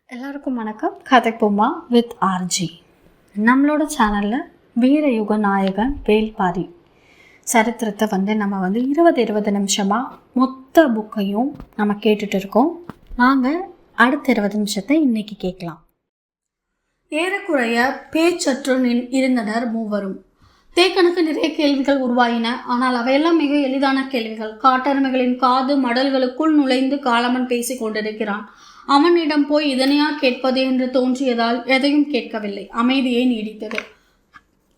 எல்லாருக்கும் வணக்கம். கதைப்போமா with RJ. நம்மளோட சேனலில் வீரயுக நாயகன் வேல்பாரி சரித்திரத்தை நம்ம 20 நிமிஷமாக மொத்த புக்கையும் நம்ம கேட்டுட்டு இருக்கோம். வாங்க அடுத்த 20 நிமிஷத்தை இன்னைக்கு கேட்கலாம். ஏறக்குறைய பேச்சற்று இருந்தனர் மூவரும். தேக்கனுக்கு நிறைய கேள்விகள் உருவாயின. ஆனால் அவையெல்லாம் மிக எளிதான கேள்விகள். காட்டெருமைகளின் காது மடல்களுக்குள் நுழைந்து காலமன் பேசி கொண்டிருக்கிறான். அவனிடம் போய் இதனையா கேட்பது என்று தோன்றியதால் எதையும் கேட்கவில்லை. அமைதியை நீடித்தது.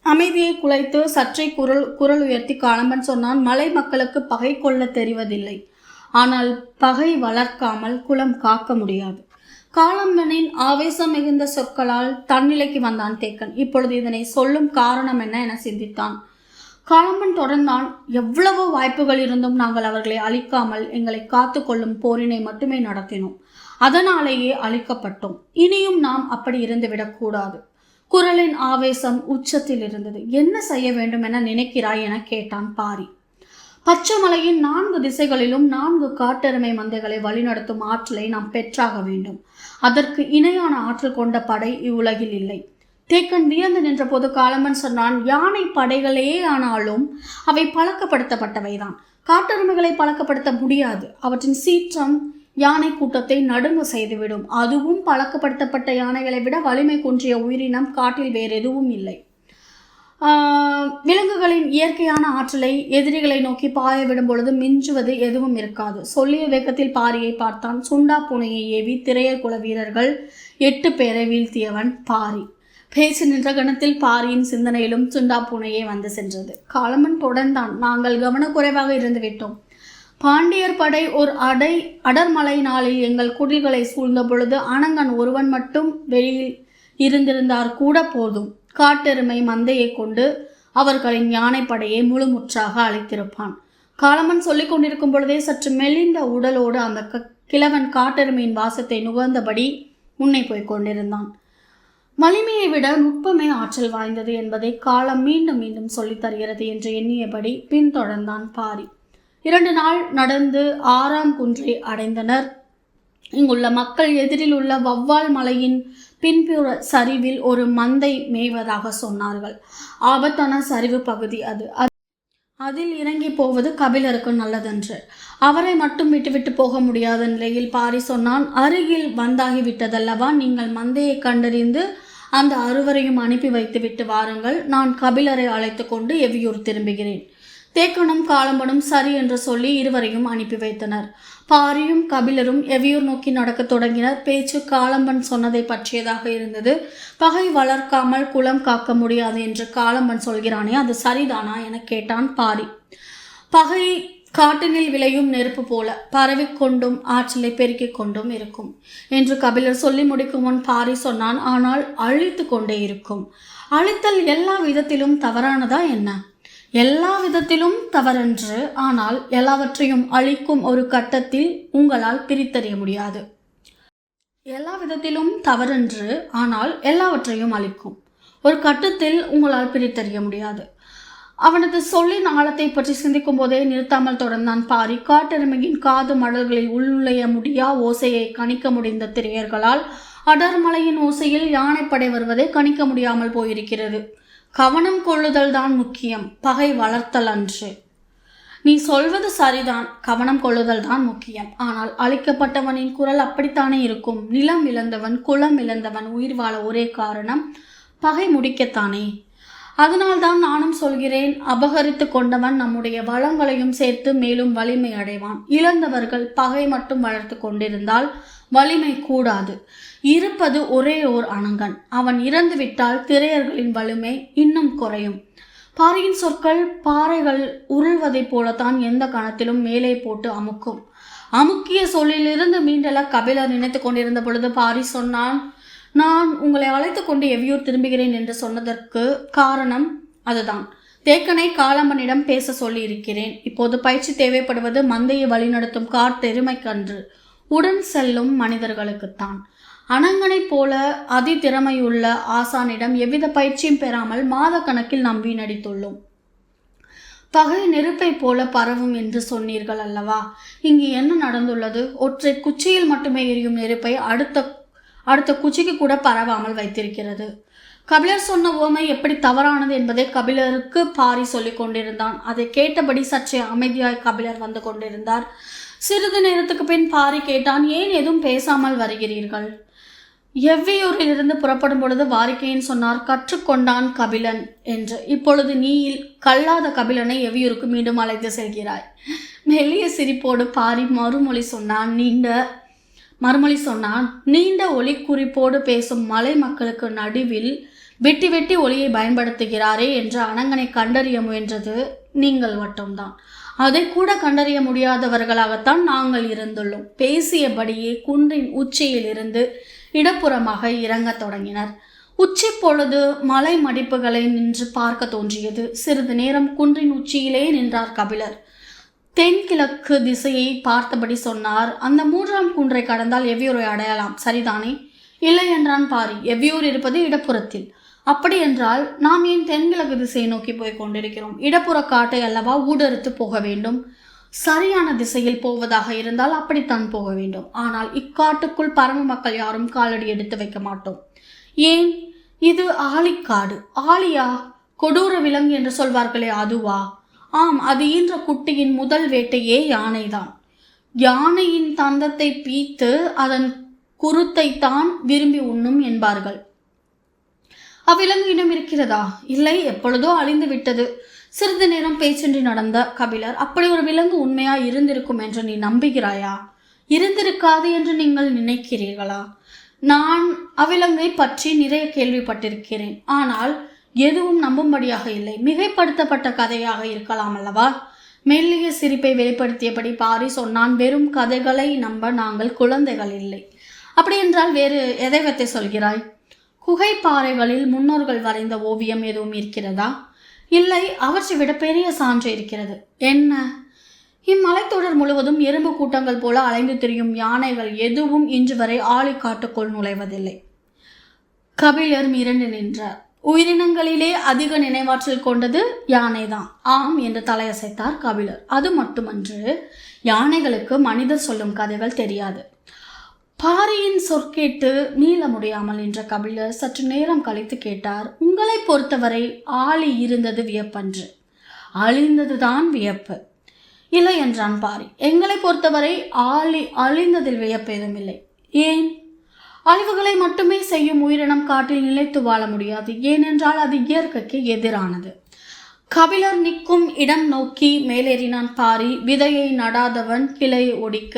அமைதியை குலைத்து சற்றே குரல் உயர்த்தி காலம்பன் சொன்னான், மலை மக்களுக்கு பகை கொள்ள தெரிவதில்லை. ஆனால் பகை வளர்க்காமல் குலம் காக்க முடியாது. காலம்பனின் ஆவேசம் மிகுந்த சொற்களால் தன்னிலைக்கு வந்தான் தேக்கன். இப்பொழுது இதனை சொல்லும் காரணம் என்ன என சிந்தித்தான். காலம்பன் தொடர்ந்தான், எவ்வளவோ வாய்ப்புகள் இருந்தும் நாங்கள் அவர்களை அழிக்காமல் எங்களை காத்து கொள்ளும் போரினை மட்டுமே நடத்தினோம். அதனாலேயே அழிக்கப்பட்டோம். இனியும் நாம் அப்படி இருந்துவிடக்கூடாது. குரலின் ஆவேசம் உச்சத்தில் இருந்தது. என்ன செய்ய வேண்டும் என நினைக்கிறாய் என கேட்டான் பாரி. பச்சைமலையின் 4 திசைகளிலும் 4 காட்டெருமை மந்தைகளை வழிநடத்தும் ஆற்றலை நாம் பெற்றாக வேண்டும். அதற்கு இணையான ஆற்றல் கொண்ட படை இவ்வுலகில் இல்லை. தேக்கன் வியந்து நின்ற போது காலம்பன் சொன்னான், யானை படைகளே ஆனாலும் அவை பழக்கப்படுத்தப்பட்டவைதான். காட்டெருமைகளை பழக்கப்படுத்த முடியாது. அவற்றின் சீற்றம் யானை கூட்டத்தை நடுங்க செய்துவிடும். அதுவும் பழக்கப்படுத்தப்பட்ட யானைகளை விட வலிமை குன்றிய உயிரினம் காட்டில் வேறு எதுவும் இல்லை. விலங்குகளின் இயற்கையான ஆற்றலை எதிரிகளை நோக்கி பாய விடும் பொழுது மிஞ்சுவது எதுவும் இருக்காது. சொல்லிய வேகத்தில் பாரியை பார்த்தான். சுண்டா பூனையை ஏவி திரையர் குல வீரர்கள் 8 பேரை வீழ்த்தியவன் பாரி. பேச்சு நின்ற கணத்தில் பாரியின் சிந்தனையிலும் சுண்டா பூனையே வந்து சென்றது. காலம்பன் தொடர்ந்தான், நாங்கள் கவனக்குறைவாக இருந்து விட்டோம். பாண்டியர் படை ஒரு அடர்மலை நாளில் எங்கள் குடில்களை சூழ்ந்த பொழுது அனங்கன் ஒருவன் மட்டும் வெளியில் இருந்திருந்தார் கூட போதும். காட்டெருமை மந்தையை கொண்டு அவர்களின் யானைப்படையை முழுமுற்றாக அழைத்திருப்பான். காலமன் சொல்லிக் கொண்டிருக்கும் பொழுதே சற்று மெலிந்த உடலோடு அந்த கிழவன் காட்டெருமையின் வாசத்தை நுகர்ந்தபடி முன்னே போய் கொண்டிருந்தான். வலிமையை விட நுட்பமே ஆற்றல் வாய்ந்தது என்பதை காலம் மீண்டும் மீண்டும் சொல்லித் தருகிறது என்று எண்ணியபடி பின்தொடர்ந்தான் பாரி. 2 நாள் நடந்து 6ஆம் குன்றை அடைந்தனர். இங்குள்ள மக்கள் எதிரில் உள்ள வவ்வால் மலையின் பின்புற சரிவில் ஒரு மந்தை மேய்வதாக சொன்னார்கள். ஆபத்தான சரிவு பகுதி அது. அதில் இறங்கி போவது கபிலருக்கு நல்லதென்று. அவரை மட்டும் விட்டுவிட்டு போக முடியாத நிலையில் பாரி சொன்னான், அருகில் வந்தாகிவிட்டதல்லவா, நீங்கள் மந்தையை கண்டறிந்து அந்த அறுவரையும் அனுப்பி வைத்து விட்டு வாருங்கள். நான் கபிலரை அழைத்து கொண்டு எவ்வியூர் திரும்புகிறேன். தேக்கனும் காலம்பனும் சரி என்று சொல்லி இருவரையும் அனுப்பி வைத்தனர். பாரியும் கபிலரும் எவ்வியூர் நோக்கி நடக்க தொடங்கினர். பேச்சு காலம்பன் சொன்னதை பற்றியதாக இருந்தது. பகை வளர்க்காமல் குலம் காக்க முடியாது என்று காலம்பன் சொல்கிறானே, அது சரிதானா என கேட்டான் பாரி. பகை காட்டினில் விளையும் நெருப்பு போல பரவிக்கொண்டும் ஆற்றலை பெருக்கிக் கொண்டும் இருக்கும் என்று கபிலர் சொல்லி முடிக்கும் முன் பாரி சொன்னான், ஆனால் அழித்து கொண்டே இருக்கும். அழித்தல் எல்லா விதத்திலும் தவறானதா என்ன? எல்லா விதத்திலும் தவறென்று, ஆனால் எல்லாவற்றையும் அழிக்கும் ஒரு கட்டத்தில் உங்களால் பிரித்தறிய முடியாது. எல்லா விதத்திலும் தவறென்று, ஆனால் எல்லாவற்றையும் அழிக்கும் ஒரு கட்டத்தில் உங்களால் பிரித்தறிய முடியாது. அவனது சொல்லின் ஆழத்தை பற்றி சிந்திக்கும் போதே நிறுத்தாமல் தொடர்ந்தான் பாரி. காட்டெருமையின் காது மடல்களில் உள்நுழைய முடியா ஓசையை கணிக்க முடிந்த திரையர்களால் அடர்மலையின் ஓசையில் யானைப்படை வருவதை கணிக்க முடியாமல் போயிருக்கிறது. கவனம் கொள்ளுதல் தான் முக்கியம், பகை வளர்த்தல் அன்று. நீ சொல்வது சரிதான், கவனம் கொள்ளுதல் தான் முக்கியம். ஆனால் அழிக்கப்பட்டவனின் குரல் அப்படித்தானே இருக்கும். நிலம் இழந்தவன் குலம் இழந்தவன் உயிர் வாழ ஒரே காரணம் பகை முடிக்கத்தானே. அதனால்தான் நானும் சொல்கிறேன், அபகரித்து கொண்டவன் நம்முடைய வளங்களையும் சேர்த்து மேலும் வலிமை அடைவான். இழந்தவர்கள் பகை மட்டும் வளர்த்து கொண்டிருந்தால் வலிமை கூடாது. இருப்பது ஒரே ஓர் அனங்கன். அவன் இறந்துவிட்டால் திரையர்களின் வலிமை இன்னும் குறையும். பாரியின் சொற்கள் பாறைகள் உருள்வதைப் போலத்தான் எந்த கணத்திலும் மேலே போட்டு அமுக்கும். அமுக்கிய சொல்லிலிருந்து மீண்டெல கபிலர் நினைத்து கொண்டிருந்த பொழுது பாரி சொன்னான், நான் உங்களை அழைத்து கொண்டு எவ்வியூர் திரும்புகிறேன் என்று சொன்னதற்கு காரணம் அதுதான். தேக்கனை காலம்பனிடம் பேச சொல்லி இருக்கிறேன். இப்போது பயிற்சி தேவைப்படுவது மந்தையை வழிநடத்தும் காட்டெருமைக்கன்று, உடன் செல்லும் மனிதர்களுக்குத்தான். அனங்கனைப் போல அதிதிறமையுள்ள ஆசானிடம் எவ்வித பயிற்சியும் பெறாமல் மாத கணக்கில் நாம் வீணடித்துள்ளோம். பகை நெருப்பை போல பரவும் என்று சொன்னீர்கள் அல்லவா? இங்கு என்ன நடந்துள்ளது? ஒற்றை குச்சியில் மட்டுமே எரியும் நெருப்பை அடுத்த குச்சிக்கு கூட பரவாமல் வைத்திருக்கிறது. கபிலர் சொன்ன உவமை எப்படி தவறானது என்பதை கபிலருக்கு பாரி சொல்லிக் கொண்டிருந்தான். அதை கேட்டபடி சற்றே அமைதியாய் கபிலர் வந்து கொண்டிருந்தார். சிறிது நேரத்துக்கு பின் பாரி கேட்டான், ஏன் எதுவும் பேசாமல் வருகிறீர்கள்? எவ்வியூரிலிருந்து புறப்படும் பொழுது வாரிக்கையன் சொன்னார், கற்றுக்கொண்டான் கபிலன் என்று. இப்பொழுது நீ கல்லாத கபிலனை எவ்வியூருக்கு மீண்டும் அழைத்து செல்கிறாய். மெல்லிய சிரிப்போடு பாரி மறுமொழி சொன்னான், நீண்ட ஒளி குறிப்போடு பேசும் மலை மக்களுக்கு நடுவில் வெட்டி வெட்டி ஒளியை பயன்படுத்துகிறாரே என்று அனங்கனை கண்டறிய முயன்றது நீங்கள் மட்டும்தான். அதை கூட கண்டறிய முடியாதவர்களாகத்தான் நாங்கள் இருந்துள்ளோம். பேசியபடியே குன்றின் உச்சியில் இருந்து இடப்புறமாக இறங்கத் தொடங்கினர். உச்சி பொழுது மலை மடிப்புகளை நின்று பார்க்க தோன்றியது. சிறிது நேரம் குன்றின் உச்சியிலே நின்றார் கபிலர். தென்கிழக்கு திசையை பார்த்தபடி சொன்னார், அந்த 3ஆம் குன்றை கடந்தால் எவ்வியூரை அடையலாம், சரிதானே? இல்லை என்றான் பாரி. எவ்வியூர் இருப்பது இடப்புறத்தில். அப்படி என்றால் நாம் ஏன் தென்கிழக்கு திசையை நோக்கி போய் கொண்டிருக்கிறோம்? இடப்புற காட்டை அல்லவா ஊடறுத்து போக வேண்டும். சரியான திசையில் போவதாக இருந்தால் அப்படித்தான் போக வேண்டும். ஆனால் இக்காட்டுக்குள் பரம மக்கள் யாரும் காலடி எடுத்து வைக்க மாட்டோம். ஏன்? இது ஆழிக்காடு. ஆழியா? கொடூர விலங்கு என்று சொல்வார்களே, அதுவா? ஆம், அது ஈன்ற குட்டியின் முதல் வேட்டையே யானைதான். யானையின் தந்தத்தை பீத்து அதன் குருத்தை தான் விரும்பி உண்ணும் என்பார்கள். அவ்விலங்கு இன்னும் இருக்கிறதா? இல்லை, எப்பொழுதோ அழிந்து விட்டது. சிறிது நேரம் பேச்சின்றி நடந்த கபிலர், அப்படி ஒரு விலங்கு உண்மையா இருந்திருக்கும் என்று நீ நம்புகிறாயா? இருந்திருக்காது என்று நீங்கள் நினைக்கிறீர்களா? நான் அவ்விலங்கை பற்றி நிறைய கேள்விப்பட்டிருக்கிறேன். ஆனால் எதுவும் நம்பும்படியாக இல்லை. மிகைப்படுத்தப்பட்ட கதையாக இருக்கலாம் அல்லவா? மெல்லிய சிரிப்பை வெளிப்படுத்தியபடி பாரி சொன்னான், வெறும் கதைகளை நம்ப நாங்கள் குழந்தைகள் இல்லை. அப்படி என்றால் வேறு எதை வைத்து சொல்கிறாய்? குகை பாறைகளில் முன்னோர்கள் வரைந்த ஓவியம் எதுவும் இருக்கிறதா? இல்லை, அவற்றை விட பெரிய சான்று இருக்கிறது. என்ன? இம்மலைத்தொடர் முழுவதும் எறும்பு கூட்டங்கள் போல அலைந்து திரியும் யானைகள் எதுவும் இன்று வரை ஆழிக்காட்டுக்குள் நுழைவதில்லை. கபிலர் மிரண்டு நின்றார். உயிரினங்களிலே அதிக நினைவாற்றல் கொண்டது யானைதான். ஆம் என்று தலையசைத்தார் கபிலர். அது மட்டுமன்று, யானைகளுக்கு மனிதர் சொல்லும் கதைகள் தெரியாது. பாரியின் சொற்கேட்டு மீள முடியாமல் நின்ற கபிலர் சற்று நேரம் கழித்து கேட்டார், உங்களை பொறுத்தவரை ஆழி இருந்தது வியப்பன்று, அழிந்ததுதான் வியப்பு. இல்லை என்றான் பாரி. எங்களை பொறுத்தவரை ஆழி அழிந்ததில் வியப்பு எதுவுமில்லை. ஏன்? அழிவுகளை மட்டுமே செய்யும் உயிரினம் காட்டில் நிலைத்து வாழ முடியாது. ஏனென்றால் அது இயற்கைக்கு எதிரானது. கபிலர் நிற்கும் இடம் நோக்கி மேலேறினான் பாரி. விதையை நடாதவன் கிளையை ஒடிக்க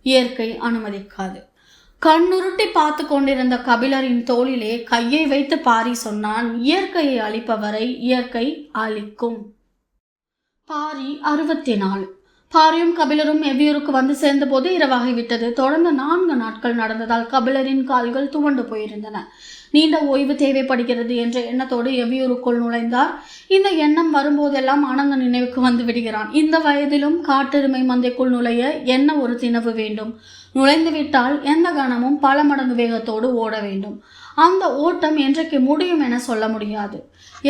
இயற்கை அனுமதிக்காது. கண்ணுருட்டி பார்த்து கொண்டிருந்த கபிலரின் தோளிலே கையை வைத்து பாரி சொன்னான், இயற்கையை அழிப்பவரை இயற்கை அழிக்கும். பாரி 64. பாரியும் கபிலரும் எவ்வியூருக்கு வந்து சேர்ந்த போது இரவாகிவிட்டது. தொடர்ந்து 4 நாட்கள் நடந்ததால் கபிலரின் கால்கள் துவண்டு போயிருந்தன. நீண்ட ஓய்வு தேவைப்படுகிறது என்ற எண்ணத்தோடு எவ்வியூருக்குள் நுழைந்தார். இந்த எண்ணம் வரும்போதெல்லாம் அனங்க நினைவுக்கு வந்து விடுகிறான். இந்த வயதிலும் காட்டெருமை மந்தைக்குள் நுழைய என்ன ஒரு தினவு வேண்டும். நுழைந்து விட்டால் எந்த கணமும் பல மடங்கு வேகத்தோடு ஓட வேண்டும். அந்த ஓட்டம் என்றைக்கு முடியும் என சொல்ல முடியாது.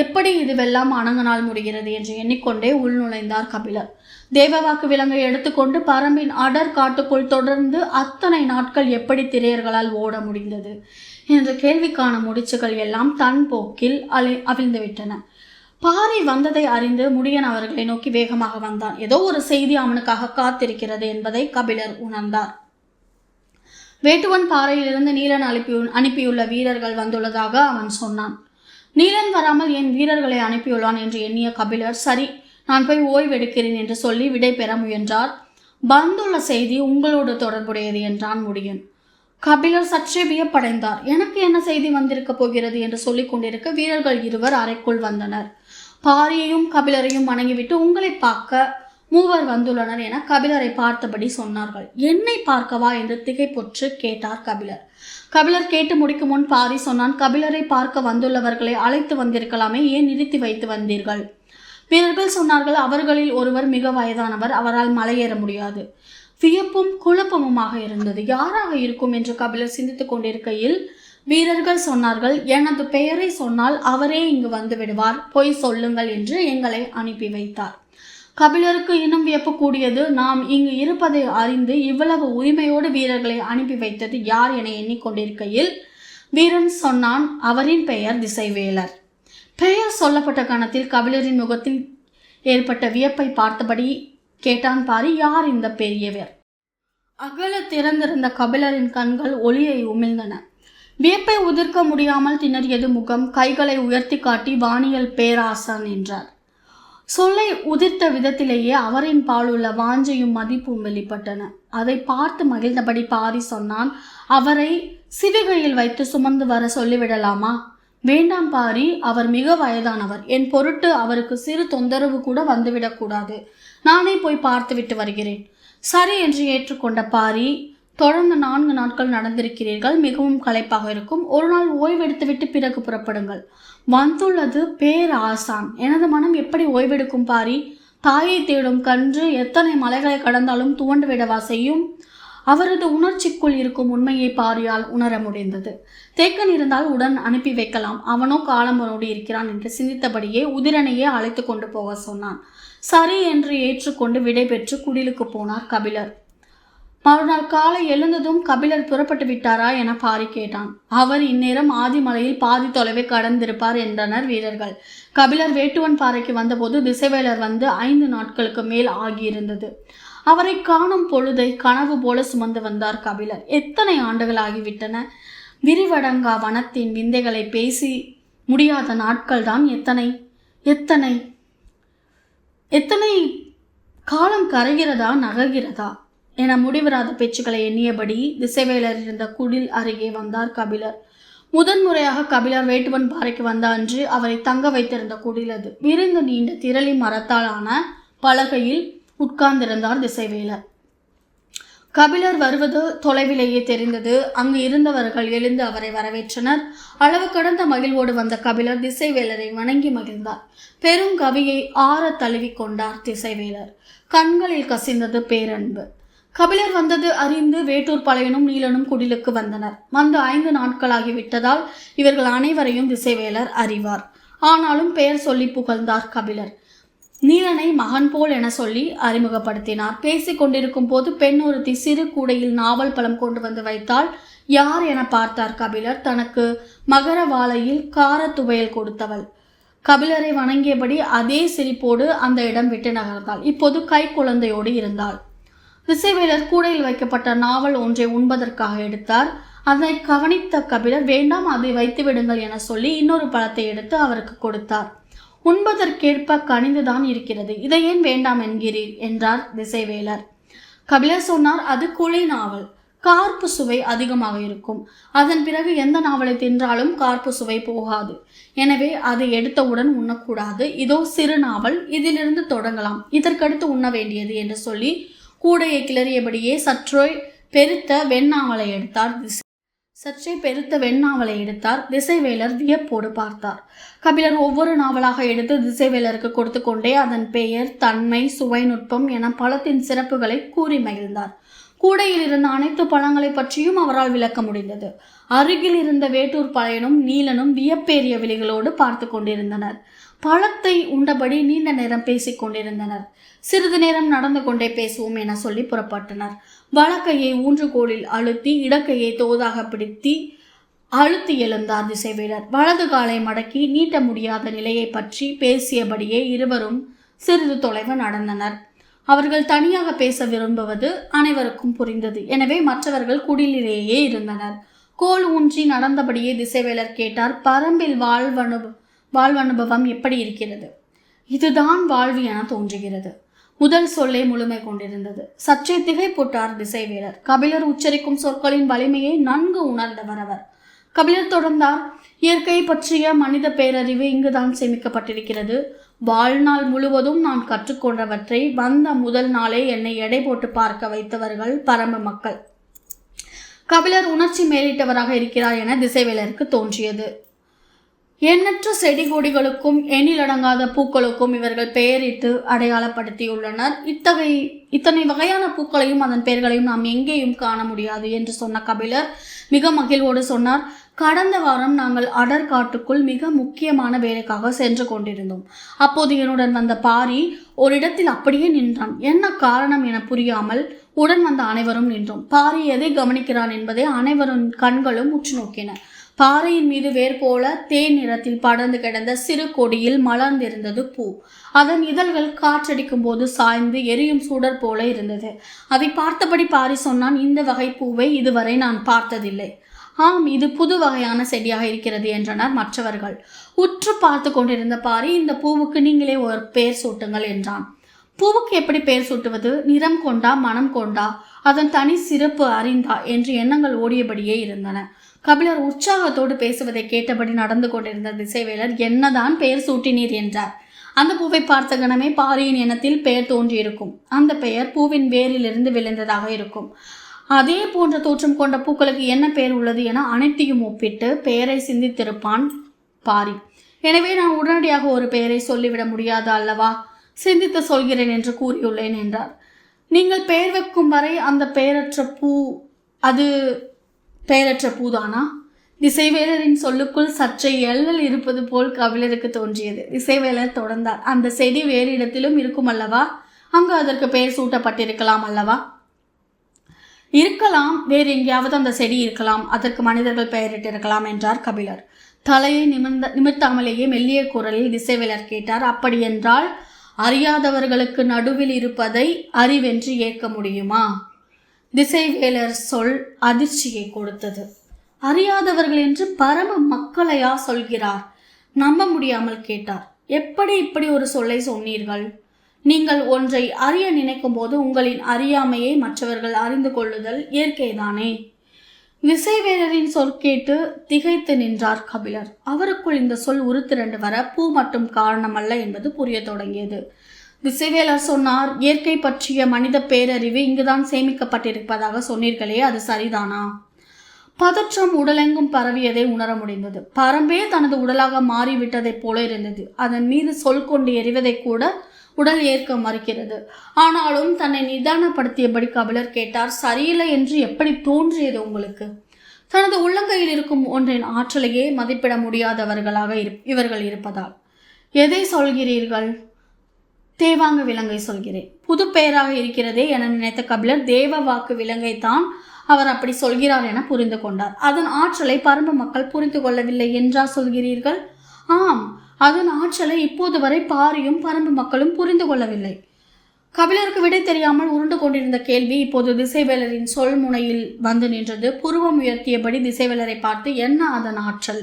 எப்படி இதுவெல்லாம் அணங்கனால் முடிகிறது என்று எண்ணிக்கொண்டே உள் நுழைந்தார் கபிலர். தேவவாக்கு விலங்கை எடுத்துக்கொண்டு பரம்பின் அடர் காட்டுக்குள் தொடர்ந்து அத்தனை நாட்கள் எப்படி திரையர்களால் ஓட முடிந்தது என்ற கேள்விக்கான முடிச்சுகள் எல்லாம் தன் போக்கில் அவிழ்ந்துவிட்டன. பாரி வந்ததை அறிந்து முடியன் அவர்களை நோக்கி வேகமாக வந்தான். ஏதோ ஒரு செய்தி அவனுக்காக காத்திருக்கிறது என்பதை கபிலர் உணர்ந்தார். வேட்டுவன் பாறையிலிருந்து நீலன் அனுப்பியுள்ள வீரர்கள் வந்துள்ளதாக அவன் சொன்னான். நீலன் வராமல் என் வீரர்களை அனுப்பியுள்ளான் என்று எண்ணிய கபிலர், சரி, நான் போய் ஓய்வெடுக்கிறேன் என்று சொல்லி விடை பெற முயன்றார். வந்துள்ள செய்தி உங்களோடு தொடர்புடையது என்றான் முடியன். கபிலர் சற்றே வியப்படைந்தார். எனக்கு என்ன செய்தி வந்திருக்க போகிறது என்று சொல்லிக் கொண்டிருக்க வீரர்கள் 2 அறைக்குள் வந்தனர். பாரியையும் கபிலரையும் வணங்கிவிட்டு, உங்களை பார்க்க 3 வந்துள்ளனர் என கபிலரை பார்த்தபடி சொன்னார்கள். என்னை பார்க்கவா என்று திகைப்புற்று கேட்டார் கபிலர். கபிலர் கேட்டு முடிக்கும் முன் பாரி சொன்னான், கபிலரை பார்க்க வந்துள்ளவர்களை அழைத்து வந்திருக்கலாமே, ஏன் நிறுத்தி வைத்து வந்தீர்கள்? வீரர்கள் சொன்னார்கள், அவர்களில் ஒருவர் மிக வயதானவர், அவரால் மலையேற முடியாது. வியப்பும் குழப்பமுமாக இருந்தது. யாராக இருக்கும் என்று கபிலர் சிந்தித்துக் கொண்டிருக்கையில் வீரர்கள் சொன்னார்கள், எனது பெயரை சொன்னால் அவரே இங்கு வந்து விடுவார், போய் சொல்லுங்கள் என்று எங்களை அனுப்பி வைத்தார். கபிலருக்கு இன்னும் வியப்பு கூடியது. நாம் இங்கு இருப்பதை அறிந்து இவ்வளவு உரிமையோடு வீரர்களை அனுப்பி வைத்தது யார் என எண்ணிக்கொண்டிருக்கையில் வீரன் சொன்னான், அவரின் பெயர் திசைவேலர். பெயர் சொல்லப்பட்ட கணத்தில் கபிலரின் முகத்தில் ஏற்பட்ட வியப்பை பார்த்தபடி கேட்டான் பாரி, யார் இந்த பெரியவர்? அகல திறந்திருந்த கபிலரின் கண்கள் ஒளியை உமிழ்ந்தன. வியப்பை உதிர்க்க முடியாமல் திணறியது முகம். கைகளை உயர்த்தி காட்டி வானியல் பேராசான் என்றார். சொல்லை உதிர்த்த விதத்திலேயே அவரின் பாலுள்ள வாஞ்சையும் மதிப்பும் வெளிப்பட்டன. அதை பார்த்து மகிழ்ந்தபடி பாரி சொன்னான், அவரை சிவிகையில் வைத்து சுமந்து வர சொல்லிவிடலாமா? வேண்டாம் பாரி, அவர் மிக வயதானவர். என் பொருட்டு அவருக்கு சிறு தொந்தரவு கூட வந்துவிடக்கூடாது. நானே போய் பார்த்துவிட்டு வருகிறேன். சரி என்று ஏற்றுக்கொண்ட பாரி, தொடர்ந்து 4 நாட்கள் நடந்திருக்கிறீர்கள். மிகவும் களைப்பாக இருக்கும். ஒரு நாள் ஓய்வெடுத்துவிட்டு பிறகு புறப்படுங்கள். வந்துள்ளது பேர் ஆசான். எனது மனம் எப்படி ஓய்வெடுக்கும் பாரி? தாயை தேடும் கன்று எத்தனை மலைகளை கடந்தாலும் துவண்டு விடவா செய்யும்? அவரது உணர்ச்சிக்குள் இருக்கும் உண்மையை பாரியால் உணர முடிந்தது. தேக்கன் இருந்தால் உடன் அனுப்பி வைக்கலாம். அவனோ காலமனோடு இருக்கிறான் என்று சிந்தித்தபடியே உதிரனையே அழைத்து கொண்டு போக சொன்னான். சரி என்று ஏற்றுக்கொண்டு விடை பெற்று குடிலுக்கு போனார் கபிலர். மறுநாள் காலை எழுந்ததும் கபிலர் புறப்பட்டு விட்டாரா என பாரி கேட்டான். அவர் இந்நேரம் ஆதிமலையில் பாதி தொலைவை கடந்திருப்பார் என்றனர் வீரர்கள். கபிலர் வேட்டுவன் பாறைக்கு வந்தபோது திசைவேலர் வந்து 5 நாட்களுக்கு மேல் ஆகியிருந்தது. அவரை காணும் பொழுதை கனவு போல சுமந்து வந்தார் கபிலர். எத்தனை ஆண்டுகள் ஆகிவிட்டன. விரிவடங்கா வனத்தின் விந்தைகளை பேசி முடியாத நாட்கள் தான் எத்தனை எத்தனை எத்தனை காலம் கரைகிறதா நகர்கிறதா என முடிவராத பேச்சுக்களை எண்ணியபடி திசைவேலர் இருந்த குடில் அருகே வந்தார் கபிலர். முதன்முறையாக கபிலர் வேட்டுவன் பாறைக்கு வந்த அன்று அவரை தங்க வைத்திருந்த குடில் அது. விரிந்து நீண்ட திரளி மரத்தாலான பலகையில் உட்கார்ந்திருந்தார் திசைவேலர். கபிலர் வருவது தொலைவிலேயே தெரிந்தது. அங்கு இருந்தவர்கள் எழுந்து அவரை வரவேற்றனர். அளவு கடந்த மகிழ்வோடு வந்த கபிலர் திசைவேலரை வணங்கி மகிழ்ந்தார். பெரும் கவியை ஆற தழுவி கொண்டார் திசைவேலர். கண்களில் கசிந்தது பேரன்பு. கபிலர் வந்தது அறிந்து வேட்டூர் பழையனும் நீலனும் குடிலுக்கு வந்தனர். வந்து 5 நாட்களாகிவிட்டதால் இவர்கள் அனைவரையும் திசைவேலர் அறிவார். ஆனாலும் பெயர் சொல்லி புகழ்ந்தார் கபிலர். நீலனை மகன் போல் என சொல்லி அறிமுகப்படுத்தினார். பேசிக் கொண்டிருக்கும் போது பெண் ஒருத்தி சிறு கூடையில் நாவல் பழம் கொண்டு வந்து வைத்தால் யார் என பார்த்தார் கபிலர். தனக்கு மகர வாழையில் கார துவையல் கொடுத்தவள். கபிலரை வணங்கியபடி அதே சிரிப்போடு அந்த இடம் விட்டு நகர்ந்தாள். இப்போது கை குழந்தையோடு இருந்தாள். திசைவேலர் கூடையில் வைக்கப்பட்ட நாவல் ஒன்றை உண்பதற்காக எடுத்தார். அதை கவனித்த கபிலர், வேண்டாம், அதை வைத்து விடுங்கள் என சொல்லி இன்னொரு பழத்தை எடுத்து அவருக்கு கொடுத்தார். உண்பதற்கேற்ப கனிந்துதான் இருக்கிறது, இதை ஏன் வேண்டாம் என்கிறீர் என்றார் திசைவேலர். கபிலர் சொன்னார், அது குழி நாவல், கார்ப்பு சுவை அதிகமாக இருக்கும். அதன் பிறகு எந்த நாவலை தின்றாலும் கார்ப்பு சுவை போகாது. எனவே அதை எடுத்தவுடன் உண்ணக்கூடாது. இதோ சிறு நாவல், இதிலிருந்து தொடங்கலாம், இதற்கடுத்து உண்ண வேண்டியது என்று சொல்லி கூடையை கிளறியபடியே சற்றே பெருத்த வெண்ணாவலை எடுத்தார். திசைவேலர் வியப்போடு பார்த்தார். கபிலர் ஒவ்வொரு நாவலாக எடுத்து திசைவேலருக்கு கொடுத்து கொண்டே அதன் பெயர், தன்மை, சுவை, நுட்பம் என பழத்தின் சிறப்புகளை கூறி மகிழ்ந்தார். கூடையில் இருந்த அனைத்து பழங்களை பற்றியும் அவரால் விளக்க முடிந்தது. அருகில் இருந்த வேட்டூர் பழையனும் நீலனும் வியப்பேறிய விழிகளோடு பார்த்து கொண்டிருந்தனர். பழத்தை உண்டபடி நீண்ட நேரம் பேசிக் கொண்டிருந்தனர். சிறிது நேரம் நடந்து கொண்டே பேசுவோம் என சொல்லி புறப்பட்டனர். வலக்கையை ஊன்றுகோலில் அழுத்தி இடக்கையை தோதாக பிடித்து அழுத்தி எழுந்தார் திசைவேலர். வலது காலை மடக்கி நீட்ட முடியாத நிலையை பற்றி பேசியபடியே இருவரும் சிறிது தொலைவு நடந்தனர். அவர்கள் தனியாக பேச விரும்புவது அனைவருக்கும் புரிந்தது. எனவே மற்றவர்கள் குடிலேயே இருந்தனர். கோல் ஊன்றி நடந்தபடியே திசைவேலர் கேட்டார், பரம்பில் வாழ்வனுபவம் எப்படி இருக்கிறது? இதுதான் வாழ்வு என தோன்றுகிறது. முதல் சொல்லே முழுமை கொண்டிருந்தது. சற்றே திகைப்புட்டார் திசைவேலர். கபிலர் உச்சரிக்கும் சொற்களின் வலிமையை நன்கு உணர்ந்தவர் அவர். கபிலர் தொடர்ந்தார், இயற்கை பற்றிய மனித பேரறிவு இங்குதான் சேமிக்கப்பட்டிருக்கிறது. வாழ்நாள் முழுவதும் நான் கற்றுக்கொண்டவற்றை வந்த முதல் நாளே என்னை எடை போட்டு பார்க்க வைத்தவர்கள் பரம்பு மக்கள். கபிலர் உணர்ச்சி மேலிட்டவராக இருக்கிறார் என திசைவேலருக்கு தோன்றியது. எண்ணற்ற செடி கொடிகளுக்கும் எண்ணிலடங்காத பூக்களுக்கும் இவர்கள் பெயரிட்டு அடையாளப்படுத்தியுள்ளனர். இத்தனை வகையான பூக்களையும் அதன் பெயர்களையும் நாம் எங்கேயும் காண முடியாது என்று சொன்ன கபிலர் மிக மகிழ்வோடு சொன்னார், கடந்த வாரம் நாங்கள் அடர் காட்டுக்குள் மிக முக்கியமான வேலைக்காக சென்று கொண்டிருந்தோம். அப்போது என்னுடன் வந்த பாரி ஒரு இடத்தில் அப்படியே நின்றான். என்ன காரணம் என புரியாமல் உடன் வந்த அனைவரும் நின்றோம். பாரி எதை கவனிக்கிறான் என்பதை அனைவரும் கண்களும் உற்று நோக்கின. பாறையின் மீது வேர் போல தேன் நிறத்தில் படர்ந்து கிடந்த சிறு கொடியில் மலர்ந்திருந்தது பூ. அதன் இதழ்கள் காற்றடிக்கும் போது சாய்ந்து எரியும் சுடர் போல இருந்தது. அதை பார்த்தபடி பாரி சொன்னான், இந்த வகை பூவை இதுவரை நான் பார்த்ததில்லை. ஆம், இது புது வகையான செடியாக இருக்கிறது என்றனர் மற்றவர்கள். உற்று பார்த்து கொண்டிருந்த பாரி, இந்த பூவுக்கு நீங்களே ஒரு பெயர் சூட்டுங்கள் என்றான். பூவுக்கு எப்படி பெயர் சூட்டுவது? நிறம் கொண்டா, மனம் கொண்டா, அதன் தனி சிறப்பு அறிந்தா என்று எண்ணங்கள் ஓடியபடியே இருந்தன. கபிலர் உற்சாகத்தோடு பேசுவதை கேட்டபடி நடந்து கொண்டிருந்த திசைவேலர், என்னதான் பெயர் சூட்டினீர் என்றார். அந்த பூவை பார்த்த கணமே பாரியின் எண்ணத்தில் பெயர் தோன்றியிருக்கும். அந்த பெயர் பூவின் வேரிலிருந்து விளைந்ததாக இருக்கும். அதே போன்ற தோற்றம் கொண்ட பூக்களுக்கு என்ன பெயர் உள்ளது என அனைத்தையும் ஒப்பிட்டு பெயரை சிந்தித்திருப்பான் பாரி. எனவே நான் உடனடியாக ஒரு பெயரை சொல்லிவிட முடியாது அல்லவா? சிந்தித்து சொல்கிறேன் என்று கூறியுள்ளேன் என்றார். நீங்கள் பெயர் வைக்கும் வரை அந்த பெயரற்ற பூ அது பெயரற்ற பூதானா? திசைவேலரின் சொல்லுக்குள் சற்றே எள்ளல் இருப்பது போல் கபிலருக்கு தோன்றியது. திசைவேலர் தொடர்ந்தார், அந்த செடி வேறு இடத்திலும் இருக்கும் அல்லவா? அங்கு அதற்கு பெயர் சூட்டப்பட்டிருக்கலாம் அல்லவா? இருக்கலாம், வேறு எங்கேயாவது அந்த செடி இருக்கலாம், அதற்கு மனிதர்கள் பெயரிட்டிருக்கலாம் என்றார் கபிலர். தலையை நிமிர்த்தாமலேயே மெல்லிய குரலில் திசைவேலர் கேட்டார், அப்படியென்றால் அறியாதவர்களுக்கு நடுவில் இருப்பதை அறிவென்று ஏற்க முடியுமா? திசைவேலர் சொல் அதிர்ச்சியை கொடுத்தது. அறியாதவர்கள் என்று பரம மக்களையா சொல்கிறார்? நம்ப முடியாமல் கேட்டார். எப்படி இப்படி ஒரு சொல்லை சொன்னீர்கள்? நீங்கள் ஒன்றை அறிய நினைக்கும் போது உங்களின் அறியாமையை மற்றவர்கள் அறிந்து கொள்ளுதல் இயற்கைதானே. திசைவேலரின் சொல் கேட்டு திகைத்து நின்றார் கபிலர். அவருக்குள் இந்த சொல் உருத்திரண்டு வர பூ மட்டும் காரணமல்ல என்பது புரிய தொடங்கியது. திசைவேலர் சொன்னார், இயற்கை பற்றிய மனித பேரறிவு இங்குதான் சேமிக்கப்பட்டிருப்பதாக சொன்னீர்களே, அது சரிதானா? பதற்றம் உடலெங்கும் பரவியதை உணர முடிந்தது. பரம்பே தனது உடலாக மாறிவிட்டதைப் போல இருந்தது. அதன் மீது சொல் கொண்டு எறிவதை கூட உடல் ஏற்க மறுக்கிறது. ஆனாலும் தன்னை நிதானப்படுத்தியபடி கபிலர் கேட்டார், சரியில்லை என்று எப்படி தோன்றியது உங்களுக்கு? தனது உள்ளங்கையில் இருக்கும் ஒன்றின் ஆற்றலையே மதிப்பிட முடியாதவர்களாக இவர்கள் இருப்பதால். எதை சொல்கிறீர்கள்? தேவாங்க விலங்கை சொல்கிறேன். புது பெயராக இருக்கிறதே என நினைத்த கபிலர் தேவ வாக்கு விலங்கை தான் அவர் அப்படி சொல்கிறார் என புரிந்து கொண்டார். அதன் ஆற்றலை பரம்பு மக்கள் புரிந்து கொள்ளவில்லை என்றா சொல்கிறீர்கள்? ஆம், அதன் ஆற்றலை இப்போது வரை பாரியும் பரம்பு மக்களும் புரிந்து கொள்ளவில்லை. கபிலருக்கு விடை தெரியாமல் உருண்டு கொண்டிருந்த கேள்வி இப்போது திசைவேலரின் சொல் முனையில் வந்து நின்றது. புருவம் உயர்த்தியபடி திசைவேலரை பார்த்து, என்ன அதன் ஆற்றல்?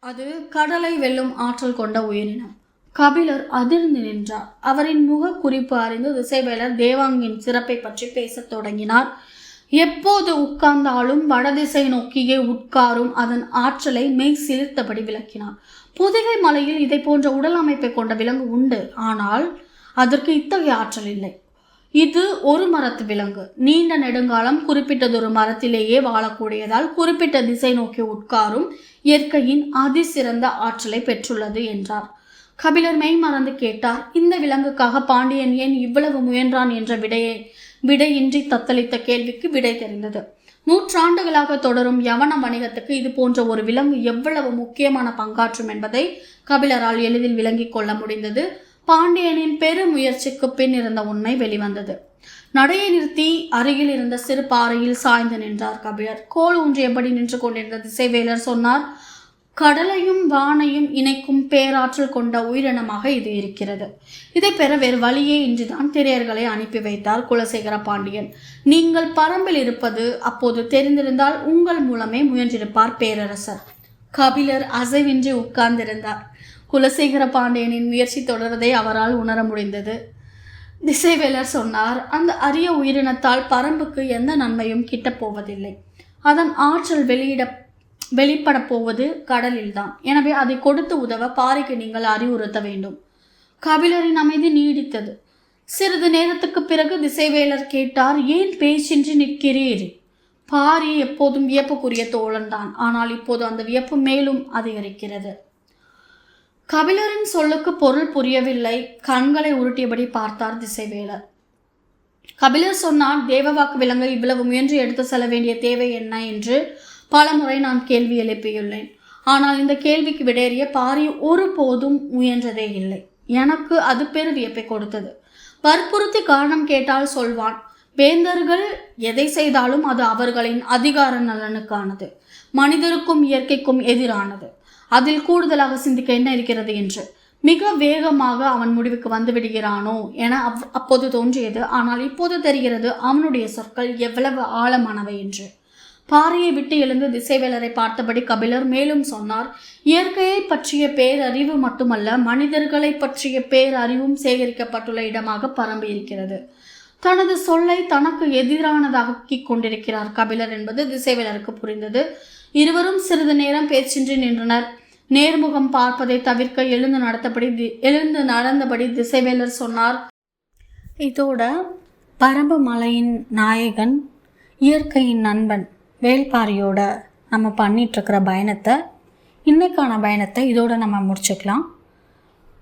அது கடலை வெல்லும் ஆற்றல் கொண்ட உயிரினம். கபிலர் அதிர்ந்து நின்றார். அவரின் முக குறிப்பு அறிந்து திசைவேலர் தேவாங்கின் சிறப்பை பற்றி பேசத் தொடங்கினார். எப்போது உட்கார்ந்தாலும் வடதிசை நோக்கியே உட்காரும் அதன் ஆற்றலை மெய் சிலிர்த்தபடி விளக்கினார். பொதிகை மலையில் இதை போன்ற உடல் அமைப்பை கொண்ட விலங்கு உண்டு, ஆனால் அதற்கு இத்தகைய ஆற்றல் இல்லை. இது ஒரு மரத்து விலங்கு. நீண்ட நெடுங்காலம் குறிப்பிட்டதொரு மரத்திலேயே வாழக்கூடியதால் குறிப்பிட்ட திசை நோக்கி உட்காரும் இயற்கையின் அதிசிறந்த ஆற்றலை பெற்றுள்ளது என்றார். கபிலர் மெய் மறந்து கேட்டார், இந்த விலங்குக்காக பாண்டியன் ஏன் இவ்வளவு முயன்றான் என்ற விடையின்றி தத்தளித்த கேள்விக்கு விடை தெரிந்தது. நூற்றாண்டுகளாக தொடரும் யவன வணிகத்துக்கு இது போன்ற ஒரு விலங்கு எவ்வளவு முக்கியமான பங்காற்றும் என்பதை கபிலரால் எளிதில் விளங்கிக் கொள்ள முடிந்தது. பாண்டியனின் பெரும் முயற்சிக்கு பின் இருந்த உண்மை வெளிவந்தது. நடையை நிறுத்தி அருகில் இருந்த சிறு பாறையில் சாய்ந்து நின்றார் கபிலர். கோல் ஊன்றியபடி நின்று கொண்டிருந்த திசைவேலர் சொன்னார், கடலையும் வானையும் இணைக்கும் பேராற்றல் கொண்ட உயிரினமாக இது இருக்கிறது. இதை பெற வேறு வழியே இன்றிதான் திரையர்களை அனுப்பி வைத்தார் குலசேகர பாண்டியன். நீங்கள் பரம்பில் இருப்பது அப்போது தெரிந்திருந்தால் உங்கள் மூலமே முயன்றிருப்பார் பேரரசர். கபிலர் அசைவின்றி உட்கார்ந்திருந்தார். குலசேகர பாண்டியனின் முயற்சி தொடர்வதை அவரால் உணர முடிந்தது. திசைவேலர் சொன்னார், அந்த அரிய உயிரினத்தால் பரம்புக்கு எந்த நன்மையும் கிட்டப்போவதில்லை. அதன் ஆற்றல் வெளிப்பட போவது கடலில்தான். எனவே அதை கொடுத்து உதவ பாரிக்கு நீங்கள் அறிவுறுத்த வேண்டும். கபிலரின் அமைதி நீடித்தது. சிறிது நேரத்துக்கு பிறகு திசைவேலர் கேட்டார், ஏன் பேச்சின்றி நிற்கிறீர்? பாரி எப்போதும் வியப்புக்குரிய தோழன்தான், ஆனால் இப்போது அந்த வியப்பு மேலும் அதிகரிக்கிறது. கபிலரின் சொல்லுக்கு பொருள் புரியவில்லை. கண்களை உருட்டியபடி பார்த்தார் திசைவேலர். கபிலர் சொன்னார், தேவவாக்கு விலங்கை இவ்வளவு முயன்று எடுத்து செல்ல வேண்டிய தேவை என்ன என்று பலமுறை நான் கேள்வி எழுப்பியுள்ளேன். ஆனால் இந்த கேள்விக்கு விடையறிய பாரி ஒருபோதும் முயன்றதே இல்லை. எனக்கு அது பெரு வியப்பை கொடுத்தது. வற்புறுத்தி காரணம் கேட்டால் சொல்வான், வேந்தர்கள் எதை செய்தாலும் அது அவர்களின் அதிகார நலனுக்கானது, மனிதருக்கும் இயற்கைக்கும் எதிரானது, அதில் கூடுதலாக சிந்திக்க என்ன இருக்கிறது என்று. மிக வேகமாக அவன் முடிவுக்கு வந்து விடுகிறானோ என அப்போது தோன்றியது. ஆனால் இப்போது தெரிகிறது அவனுடைய சொற்கள் எவ்வளவு ஆழமானவை என்று. பாறையை விட்டு எழுந்து திசைவேலரை பார்த்தபடி கபிலர் மேலும் சொன்னார், இயற்கையை பற்றிய பேரறிவு மட்டுமல்ல, மனிதர்களை பற்றிய பேரறிவும் சேகரிக்கப்பட்டுள்ள இடமாக பரம்பி இருக்கிறது. தனது சொல்லை தனக்கு எதிரானதாக்கி கொண்டிருக்கிறார் கபிலர் என்பது திசைவேலருக்கு புரிந்தது. இருவரும் சிறிது நேரம் பேச்சின்றி நின்றனர். நேர்முகம் பார்ப்பதை தவிர்க்க எழுந்து நடந்தபடி திசைவேலர் சொன்னார், இதோட பரம்பு மலையின் நாயகன், இயற்கையின் நண்பன் வேள்பாரியோட நம்ம பண்ணிகிட்ருக்கிற பயணத்தை, இன்னைக்கான பயணத்தை இதோடு நம்ம முடிச்சுக்கலாம்.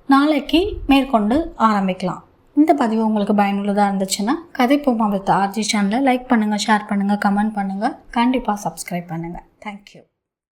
நாளைக்கு மேற்கொண்டு ஆரம்பிக்கலாம். இந்த பதிவு உங்களுக்கு பயனுள்ளதாக இருந்துச்சுன்னா கதைப்போமா வித் ஆர்ஜி சேனலை லைக் பண்ணுங்கள், ஷேர் பண்ணுங்கள், கமெண்ட் பண்ணுங்கள், கண்டிப்பாக சப்ஸ்கிரைப் பண்ணுங்கள். தேங்க்யூ.